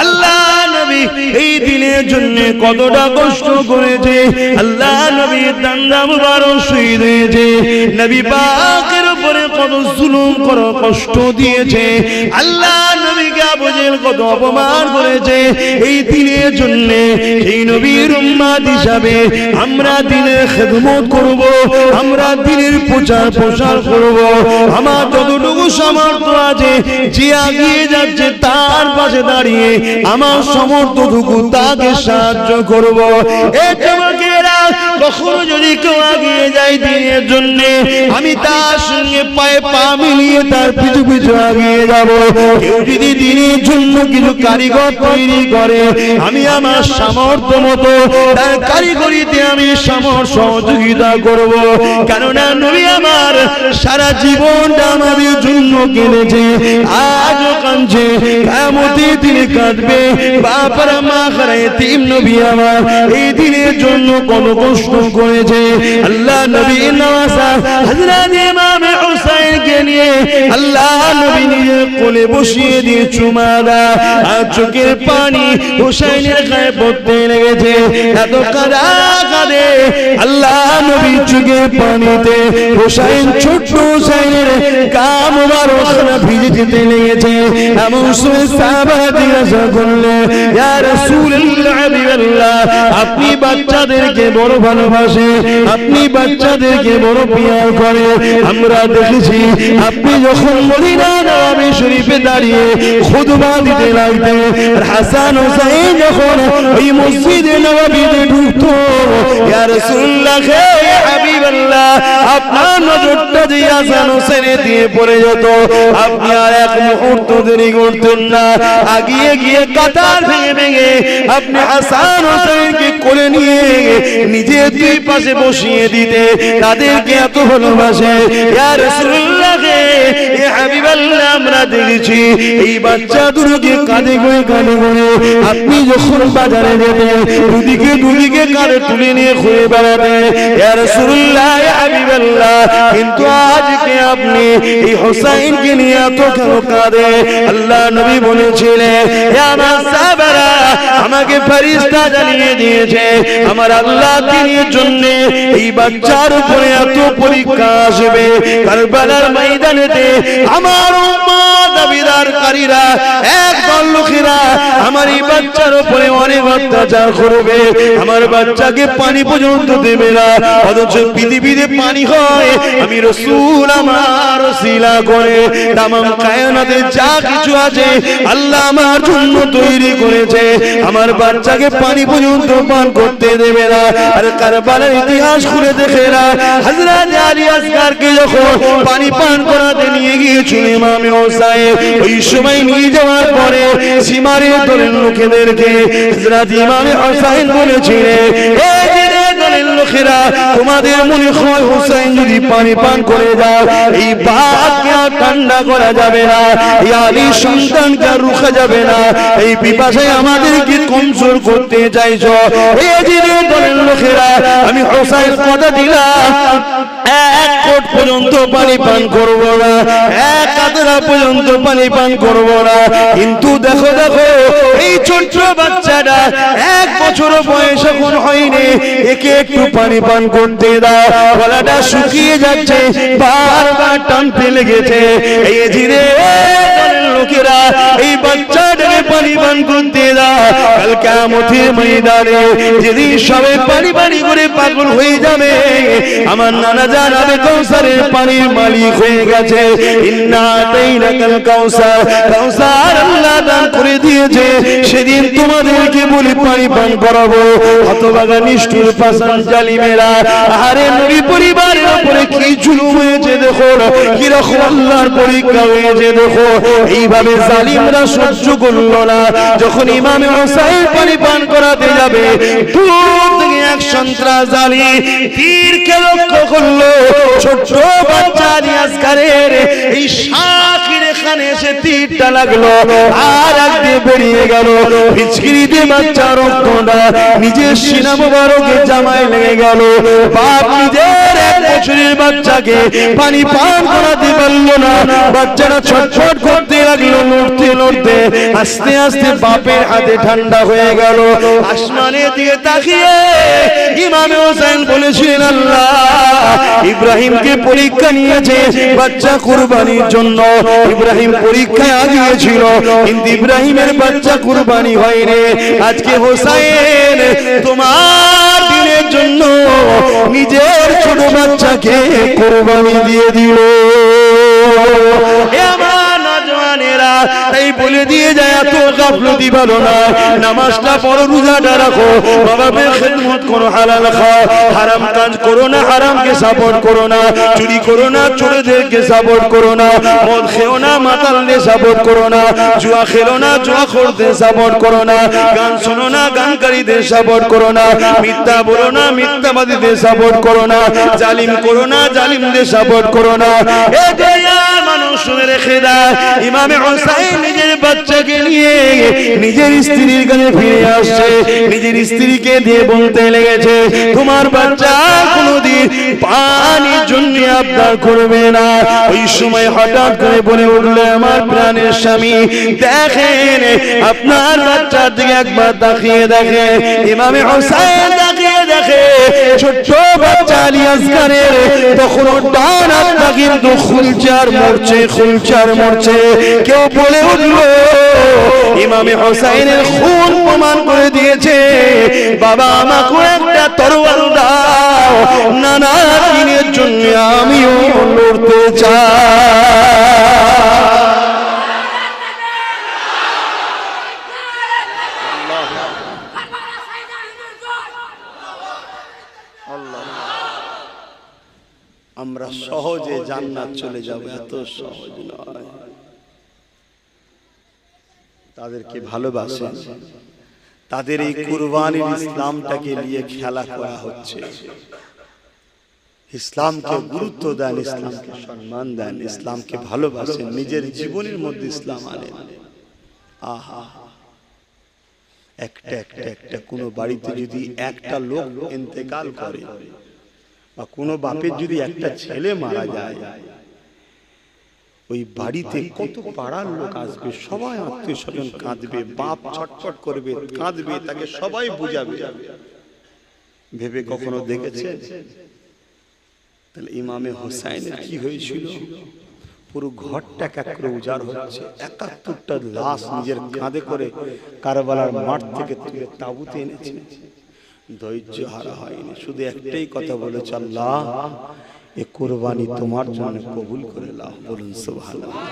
আল্লাহ নবী এই দিনের জন্য কতটা কষ্ট করেছে, আল্লাহ নবী দান্দা মুবারক শহীদ হয়েছে, নবী পাকের উপরে কত জুলুম, কত কষ্ট দিয়েছে, আল্লাহ নবীকে আবু জেহেল কত অপমান করেছে। এই দিনের জন্য এই নবীর উম্মত হিসাবে আমরা দিনের খেদমত করব, আমরা দিনের প্রচার প্রসার করব। আমার যতটুকু সামর্থ্য আছে, যে এগিয়ে যাচ্ছে তার পাশে দাঁড়িয়ে আমার সামর্থ্যটুকু তাকে সাহায্য করব। এই যুবকেরা, কখনো যদি কেউ এগিয়ে যায় দিনের জন্য, আমি তার সঙ্গে পায়ে পা মিলিয়ে তার পিছু পিছু এগিয়ে যাব। কেউ যদি দিনের জন্য কিছু কারিগর তৈরি করে, আমি আমার সামর্থ্য মতো তার কারিগরিতে আমি সহযোগিতা করব। কেননা নবী আমার সারা জীবনটা আমাদের জন্য কেঁদেছে, আজও কাঁদছে, কিয়ামতের দিনে কাঁদবে। বাবারা মা খারা এতিম নবী আমার এই দিনের জন্য কত কষ্ট করেছে। আল্লাহ নবী নওয়াজা হযরত ইমাম হুসাইনকে নিয়ে আল্লাহ নবী নিজের কোলে বসিয়ে দিয়ে চুমা দেয়, আর চোখের পানি হুসাইনের গায়ে পড়তে লেগেছে। এত কাঁদে আল্লাহ নবী চোখের পানিতে হুসাইন, ছোট্ট হুসাইনের গা মুবারক ভিজে যেতে লেগেছে। এমন সময় সাহাবারা জিজ্ঞাসা করলেন, ইয়া রাসূলুল্লাহ, হাবিবাল্লাহ, আপনি বাচ্চাদেরকে বড় ভালোবাসে, আপনি বাচ্চাদেরকে বড় পিয়ার করে, আমরা দেখেছি আপনি যখন মদিনা নববী শরীফে দাঁড়িয়ে খুতবা দিতে লাগতেন, হাসান হুসাইন যখন ওই মসজিদে নববীতে ঢুকতো, ইয়া রাসূলুল্লাহ, ইয়া হাবিবাল্লাহ, আপনার নজরটা যে হাসান হুসাইনের দিয়ে পড়ে যেত, আপনি আর এক মুহূর্ত দেরি করতেন না, আগিয়ে গিয়ে কাতার ভেঙে ভেঙে আপনি হাসান হুসাইনকে কোলে নিয়ে নিজের দুই পাশে বসিয়ে দিতে, তাদেরকে এত ভালোবাসে। ইয়া রাসূলুল্লাহ, ইয়া হাবিবাল্লাহ, আমরা দেখেছি এই বাচ্চা দুটোকে কাঁধে করে আপনি যখন বাজারে যেতেন, দুদিকে কাঁধে তুলে নিয়ে ঘুরে বেড়াতেন। ইয়া রাসূলুল্লাহ, ইয়া হাবিবাল্লাহ, কিন্তু আজকে আপনি এই হুসাইনকে নিয়ে এত কেন কাঁদে? আল্লাহ নবী বলেছিলেন, ইয়া আমার সাহাবারা, আমাকে ফেরেশতা জানিয়ে দিয়েছে আমার আল্লাহ দিনের জন্য এই বাচ্চার উপরে এত পরীক্ষা আসবে। কারবালার ময়দানেতে আমার উম্মত দাবিদারকারীরা, একদল লোকেরা আমার এই বাচ্চার উপরে অনেক অত্যাচার করবে, আমার বাচ্চাকে পানি পর্যন্ত দেবে না, অথচ পৃথিবীতে পানি হয় আমি রাসূল আমার ওসিলা করে তামাম কায়নাতে যা কিছু আছে আল্লাহ আমার জন্য তৈরি করেছে, আমার বাচ্চাকে পানি পর্যন্ত পান করতে দেবে না। আর কারবালার ইতিহাস খুলে দেখে না, হযরত আলী আসগরকে যখন পানি পান করাতে নিয়ে গিয়েছিল ইমাম হুসাইন, ওই সময় নিয়ে যাওয়ার পরে সীমারে দলের লোকেদেরকে হযরত ইমাম হুসাইন বলেছিলেন, এই দলের লোকেরা, তোমাদের মনে হয় হুসাইন যদি পানি পান করে যায় এই বাতকে আর ঠান্ডা করা যাবে না, এই আলী সন্তানকে আর রুখা যাবে না, এই পিপাসায় আমাদেরকে কমজোর করতে চাইছো। এই দলের লোকেরা, আমি হুসাইন কথা দিলাম এক কোট পর্যন্ত পানি পান করব না, এক কাতরা পর্যন্ত পানি পান করব না। কিন্তু দেখো এই ছোট্ট বাচ্চাটা 1 বছর বয়স এখন হয়নি, একে একটু পানি পান করতে দাও, গলাটা শুকিয়ে যাচ্ছে, বারবার টানতে লেগেছে। এই জিরে লোকেরা এই বাচ্চাটাকে পানি পান করতে দেয়, কাল কিয়ামতের ময়দানে যেদিন সবাই পানি পানি করে পাগল হয়ে যাবে, আমার নানা জান আবে কাউসারের পানির মালিক হয়ে গেছে। ইন্না আতাইনাকাল কাউসার, কাউসার আল্লাহ দান করে দিয়েছে, সেদিন তোমাদেরকে বলি পানি পান করাবো। হতভাগা নিষ্ঠুর পাষাণ জালিমেরা, আরে নবী পরিবারের উপরে কি জুলুম হয়েছে দেখো, কি রকম আল্লাহর পরীক্ষা হয়েছে দেখো। এইভাবে জালিমরা সহ্য করল না, যখন ইমামে হোসেন পানি পান করাতে যাবে, দূর থেকে এক সন্ত্রাস জালি তীরকে লক্ষ্য করলো। ছোট্ট বাচ্চা আলী আসগারের এই শাকির এখানে এসে তীরটা লাগলো, আর একদিকে বেরিয়ে গেল। ফিচকিরিতে বাচ্চা রক্তটা নিজের সিনা মোবারকে জামায় লেগে গেল। বাপ নিজের 1 বছরের বাচ্চাকে পানি পান করাতে পারলো না। বাচ্চাটা ছটফট করতে লাগলো, লড়তে লড়তে আস্তে আস্তে বাপের হাতে ঠান্ডা হয়ে গেল। আসমানের দিকে তাকিয়ে ইমামে হোসেন বলেছিলেন, আল্লাহ ইব্রাহিমকে পরীক্ষা নিয়েছে বাচ্চা কুরবানির জন্য। ইব্রাহিম পরীক্ষায় আগিয়েছিল, কিন্তু ইব্রাহিমের বাচ্চা কুরবানি হয়নি। আজকে হোসেন তোমার দিনের জন্য নিজের ছোট বাচ্চাকে কুরবানি দিয়ে দিল। তাই বলে দিয়ে যায়, এত গাফলতি ভালো না। নামাজটা পড়ো, রোজাটা রাখো, বাবার খেদমত করো, হালাল খাও, হারাম কাজ করো না, হারামকে সাপোর্ট করো না, চুরি করো না, চোরদেরকে সাপোর্ট করো না, মদ খেও না, মাতালদের সাপোর্ট করো না, জুয়া খেলো না, জুয়াখোরদের সাপোর্ট করো না, গান শোনো না, গানকারীদের সাপোর্ট করো না, মিথ্যা বলো না, মিথ্যাবাদীদের সাপোর্ট করো না, জালিম করো না, জালিমদের সাপোর্ট করো না। এটাই মানুষ শুনে রেখে দেয়। ইমামে হোসেন নিজের বাচ্চাকে নিয়ে নিজের স্ত্রীর কাছে ফিরে আসছে, নিজের স্ত্রীকে দিয়ে বলতে লেগেছে, তোমার বাচ্চা কোনোদিন পানির জন্য আবদার করবে না। ওই সময় হঠাৎ করে বলে উঠলো, আমার প্রাণের স্বামী দেখেন, আপনার বাচ্চার দিকে একবার তাকিয়ে দেখে। ইমামে হোসেন তাকিয়ে দেখে, ছোট্ট বাচ্চা আলী আসগারের তখনও ডান হাতটা কিন্তু খুলছে আর মরছে, খুলছে আর মরছে। কেউ বলে উঠলো, ইমামে হোসেনের খুন প্রমাণ করে দিয়েছে, বাবা আমাকে একটা তরোয়াল দাও, নানা দিনের জন্য আমিও লড়তে চাই। আমরা সহজে জান্নাত চলে যাব, এত সহজ নয়। তাদেরকে ভালোবাসেন, তাদের এই কুরবানির ইসলামটাকে নিয়ে খেলা করা হচ্ছে। ইসলামকে গুরুত্ব দেন, ইসলামকে সম্মান দেন, ইসলামকে ভালোবাসেন, নিজের জীবনের মধ্যে ইসলাম আনেন। আহা, একটা কোনো বাড়িতে যদি একটা লোক ইন্তেকাল করে, বা কোনো বাপের যদি একটা ছেলে মারা যায়, ওই বাড়িতে কত পাড়ার লোক আসবে, সবাই আত্মীয় স্বজন কাঁদবে, বাপ ছটফট করবে, কাঁদবে, তাকে সবাই বুঝাবে। ভেবে কখনো দেখেছে? তাহলে ইমামে হোসেনের কি হয়েছিল? পুরো ঘরটা এক করে উজাড় হচ্ছে, ৭১টা লাশ নিজের কাঁধে করে কারবালার মাঠ থেকে তুলে তাঁবুতে এনেছে। ধৈর্য হারা হয়নি, শুধু একটাই কথা বলেছে, আল্লাহ এ কুরবানি তোমার জন্য কবুল করে নাও। বলুন সুবহানাল্লাহ।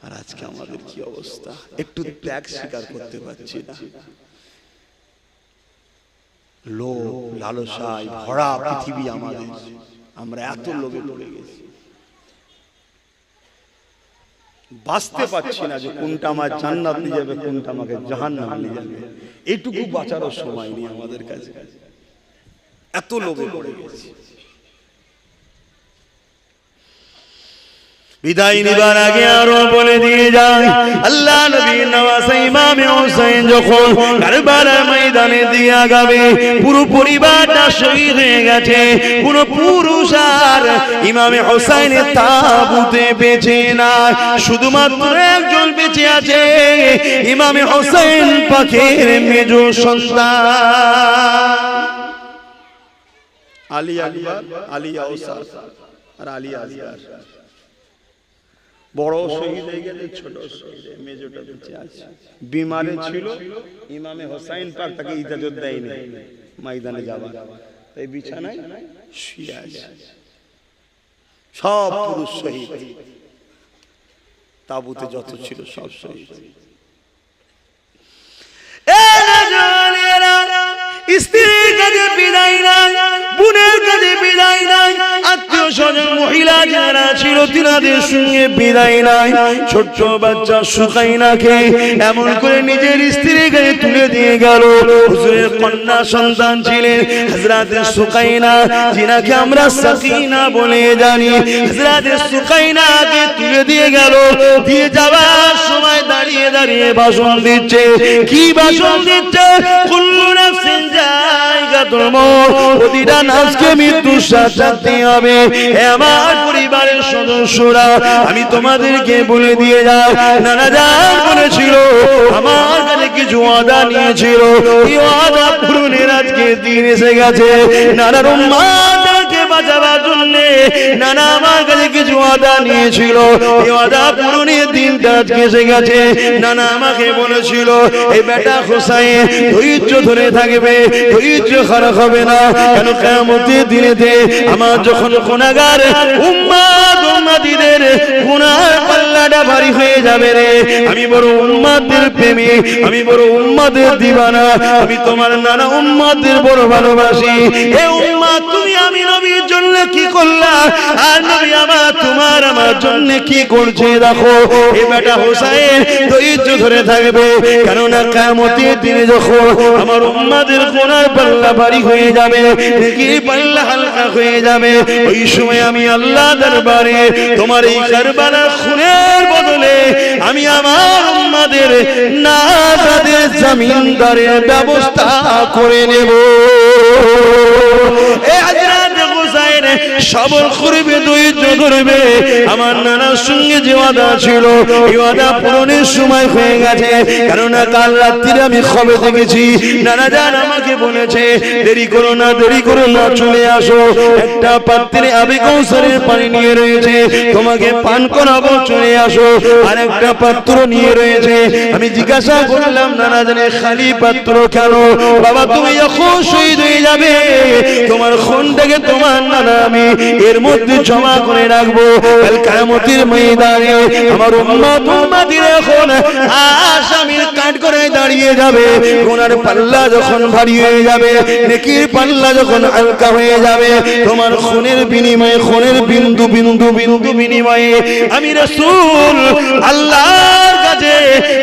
আর আজকে আমাদের কি অবস্থা, একটু ত্যাগ স্বীকার করতে পারছি না। লোভ লালসায় ভরা পৃথিবী আমাদের, আমরা এত লোভে পড়ে গেছি, বাঁচতে পারছি না যে কোনটা আমার জান্নাত নিয়ে যাবে, কোনটা আমাকে জাহান্নাম নিয়ে যাবে। এইটুকু বাঁচারও সময় নেই আমাদের কাছে, এত লোভে পড়ে গেছি। বিদায় নিবার আগে আরো বলে দিয়ে যায়, আল্লাহ নবীর নওয়াজে ইমামে হোসেন যখন কারবালার ময়দানে দিয়ে আগাবে, পুরো পরিবারটা শহীদ হয়ে গেছে, কোন পুরুষ আর ইমামে হোসেনের তাবুতে বেঁচে না, শুধুমাত্র একজন বেঁচে আছে, ইমামে হোসেন পাকের মেজ সন্তান আলী আকবর, আলী আওসার আর আলী আসগার। বড় শহীদ হয়ে গেছে, ছোট শহীদ মেজোটা বেঁচে আছে। বিমারে ছিল, ইমামে হোসাইন পাক তাকে ইজাজত দেয়নি ময়দানে যাবার, তাই বিছানায় শুয়ে আছে। সব পুরুষ শহীদ, তাবুতে যত ছিল সব শহীদ। স্ত্রীর কাছে বিদায় নাই, বোনের কাছে বিদায় নাই, আত্মীয় স্বজন মহিলা যারা ছিল তিনাদের সঙ্গে বিদায় নাই। ছোট্ট বাচ্চা সুকাইনাকে এমন করে নিজের স্ত্রীর কাছে তুলে দিয়ে গেল। হুজুরের কন্যা সন্তান ছিলেন হযরত সুকাইনা, যিনাকে আমরা সাকিনা বলে জানি। হযরত সুকাইনাকে তুলে দিয়ে গেল, দিয়ে যাওয়ার সময় দাঁড়িয়ে দাঁড়িয়ে ভাষণ দিচ্ছে। কি ভাষণ দিচ্ছে? কুল্লু নাফসিন জায়গাতুল মউত, প্রতিটা নাফসকে মৃত্যুর স্বাদ চাখতে হবে। হে আমার পরিবারের সদস্যরা, আমি তোমাদেরকে বলে দিয়ে যাই, নানা জান বলেছিল আমার কাছে কিছু ওয়াদা নিয়েছিল, এই ওয়াদা পূরণের আজকে দিন এসে গেছে। নানার উম্মতকে বাঁচাবার জন্য নানা আমার কাছে কিছু ওয়াদা নিয়েছিল, এই ওয়াদা পূরণের দিনটা আজকে এসে গেছে। নানা আমাকে বলেছিল এই বেটা হোসাইন ধৈর্য ধরে থাকবে, ধৈর্য খারাপ হবে না, কেন কিয়ামতের দিনেতে আমার যখন গুনাহগার উম্মত উম্মতীদের গুনার পাল্লাটা ভারী হয়ে যাবে রে, আমি বড় উম্মতের প্রেমী, আমি বড় উম্মতের দিওয়ানা, আমি তোমার নানা উম্মতের বড় ভালোবাসি। হে উম্মত, তুমি আমি নবীর জন্য কি করলা, আর নবী আমার জন্য কি করছে দেখো। এই বেটা হোসাইন ধৈর্য ধরে থাকবে, কেননা কিয়ামতের দিনে যখন আমার উম্মতের গুনার পাল্লা ভারী হয়ে যাবে, নেকির পাল্লা হালকা হয়ে যাবে, ওই সময় আমি আল্লাহ দরবারে তোমার এই কারবালার খুনের বদলে আমি আমার উম্মতের নাজাতের জমিনদারের ব্যবস্থা করে নেব। এ হযরত হুসাইন সবর করবে, ধৈর্য ধরবে। আমার নানার সঙ্গে যে ওয়াদা ছিল, এই ওয়াদা পূরণের সময় হয়ে গেছে। কারণ কাল রাত্রিরে আমি খবর দেখেছি, নানা জান আমাকে বলেছে দেরি করো না, দেরি করো না, চলে আসো, একটা পাত্রে আবে কৌসারের পানি নিয়ে রয়েছে, তোমাকে পান করাবো, চলে আসো। আর একটা পাত্র নিয়ে রয়েছে। আমি জিজ্ঞাসা করলাম নানা জানে খালি পাত্র কেন? বাবা তুমি যখন শহীদ হয়ে যাবে, তোমার খুনটাকে তোমার নানা আমি এর মধ্যে জমা করে রাখবো, কাল কিয়ামতের ময়দানে আমার উম্মত উম্মতিরা এখন আসামির কাঠ করে দাঁড়িয়ে যাবে। গুনার পাল্লা যখন ভারী হয়ে যাবে, নেকির পাল্লা যখন হালকা হয়ে যাবে, তোমার খুনের বিনিময়ে, খুনের বিন্দু বিন্দু বিন্দু বিনিময়ে আমি রাসূল আল্লাহর কাছে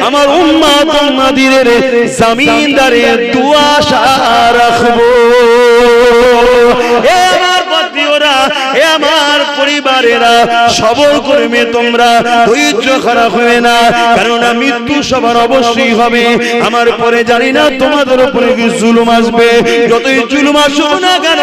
আমার উম্মত উম্মতিদের জমিনদারের দুআ আশা রাখবো। হে আমার প্রিয়রা, হে আমার পরিবারেরা, সবর করবে তোমরা, ধৈর্য খারাপ হবে না, কারণ মৃত্যু সবার অবশ্যই হবে। আমার পরে জানি না তোমাদের উপরে কি জুলুম আসবে, যতই জুলুম আসুক না কেন,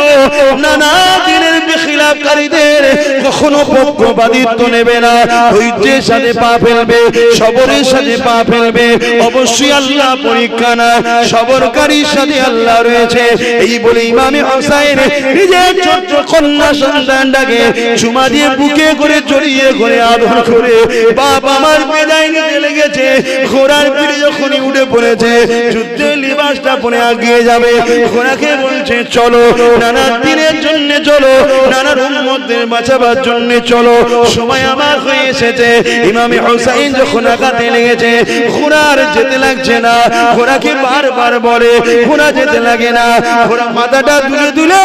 নানা দিনের বেখিলাফকারীদের কখনো পক্ষপাতিত্ব নেবে না, ধৈর্যের সাথে পা ফেলবে, সবরের সাথে পা ফেলবে। অবশ্যই আল্লাহ পরীক্ষা না, সবরকারীর সাথে আল্লাহ রয়েছে। এই বলে ইমামে হোসাইন নিজের ছোট্ট কন্যা সন্তানটাকে চুমা দিয়ে বুকে করে জড়িয়ে করে আদর করে, বাপ আমার বিদায় নিতে লেগেছে। ঘোড়ার পিঠে যখনই উঠে পড়েছে, যুদ্ধের লিবাসটা পরে এগিয়ে যাবে, ঘোড়াকে বলছে চলো, নানা দিনের জন্য চলো, নানার উম্মতদের বাঁচাবার জন্য চলো, সময় আমার হয়ে এসেছে। ইমামে হোসাইন যখন আঘাতে লেগেছে, ঘোড়ার যেতে লাগছে না, ঘোড়াকে বারবার বলে, ঘোড়া যেতে লাগে না, ঘোড়া মাথাটা দুলে দুলে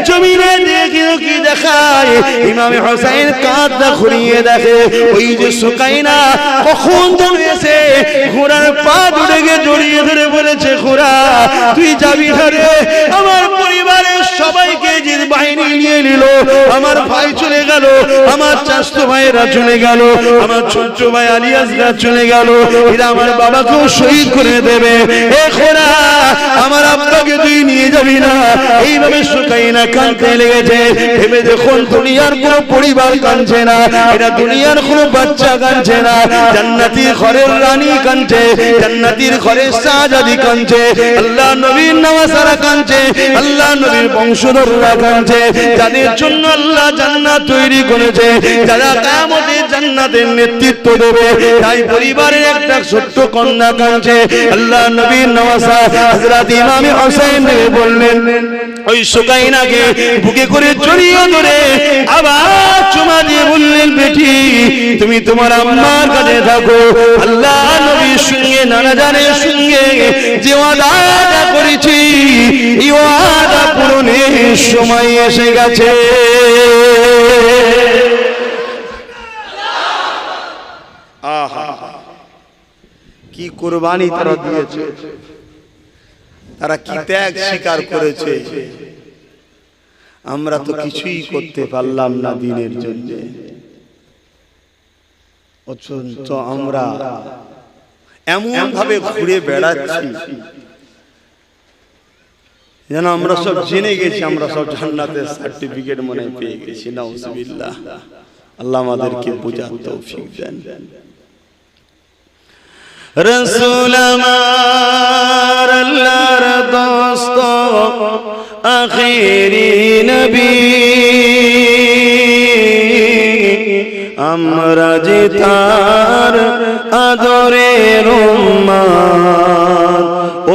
জমিনে দেখে কি দেখায়। ইমামে হোসাইন কাঁধটা ঘুরিয়ে দেখে, ওই যে সুকাইনা কখন দৌড়েছে, ঘোড়ার পা দুটে গিয়ে জড়িয়ে ধরে বলেছে, ঘোড়া তুই যাবি না রে, আমার পরিবারের সবাইকে যে বাহিনী নিয়ে নিল, আমার ভাই চলে গেল, আমার চাচতো ভাইয়েরা চলে গেল, আমার ছোট ভাই আলিয়াসরা চলে গেল, এরা আমার বাবাকেও শহীদ করে দেবে। এ ঘোড়া আমার আব্বাকে তুই নিয়ে যাবি না। এইভাবে সুকাইনা কাঁদতে লেগেছে। ভেবে দেখুন, দুনিয়ার কোনো পরিবার কাঁদছে না, এটা দুনিয়ার কোনো বাচ্চা কাঁদছে না, জান্নাতীর ঘরের রানী কাঁদছে, জান্নাতীর ঘরের শাহজাদি কাঁদছে, আল্লাহ নবীর নওয়াসারা কাঁদছে, আল্লাহ নবীর বংশধররা কাঁদছে, যাদের জন্য আল্লাহ জান্নাত তৈরি করেছে, যারা কিয়ামতের জান্নাতের নেতৃত্ব দেবে। তাই পরিবারের একটা ছোট্ট কন্যা কাঁদছে, আল্লাহ নবীর নওয়াজা হযরত ইমাম হোসেন বললেন, ওই সুকাইনাকে বুকে করে জড়িয়ে ধরে আবার চুমা দিয়ে বললেন, বেটি তুমি তোমার আম্মার কাছে থাকো। আল্লাহ নবীর সঙ্গে নানা জানের সঙ্গে যে ওয়াদা করেছি, এই ওয়াদা পূরণের সময় এসে গেছে। আহা, কি কুরবানি তারা দিয়েছে, তারা কি ত্যাগ স্বীকার করেছে। আমরা তো কিছুই করতে পারলাম না দিনের জন্য, অথচ আমরা এমন ভাবে ঘুরে বেড়াচ্ছি যেন আমরা সব জেনে গেছি, আমরা সব জান্নাতের সার্টিফিকেট মনে পেয়ে গেছি। নাউজুবিল্লাহ, আল্লাহ আমাদেরকে বোঝার তৌফিক দেন। রসুল আমার আল্লাহর দোস্ত আখিরি নবী, আমরা যে তার আদরের উম্মত,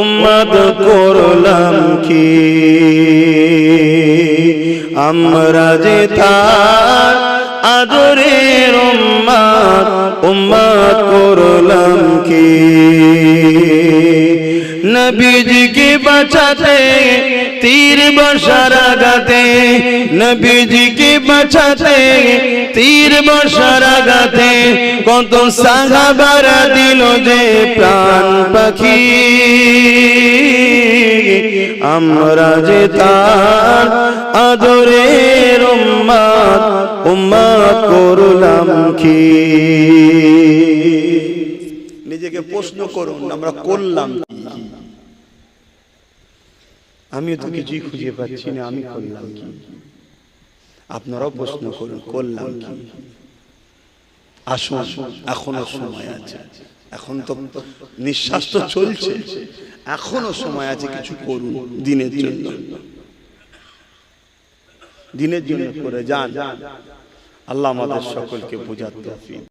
উম্মত করলাম কি, আমরা যে তার আদরের উম্মত, উম্মত করলাম কি। নবীজিকে বাঁচাতে তীর বর্ষার আঘাতে, নবীজিকে বাঁচাতে তীর বর্ষার আঘাতে কত সাহাবারা দিল যে প্রাণ পাখি, আমরা যে তার আদরের উম্মত, উম্মত করলাম কি। নিজেকে প্রশ্ন করুন, আমরা করলাম কি? আমি তো কিছুই খুঁজে পাচ্ছি না, আমি করলাম কি? আপনারাও প্রশ্ন করুন, করলাম কি? আসুন, এখনো সময় আছে, এখন তো নিঃশ্বাস তো চলছে, এখনো সময় আছে, কিছু করুন দিনের জন্য, দিনের জন্য করে যান। আল্লাহ আমাদের সকলকে বোঝার তৌফিক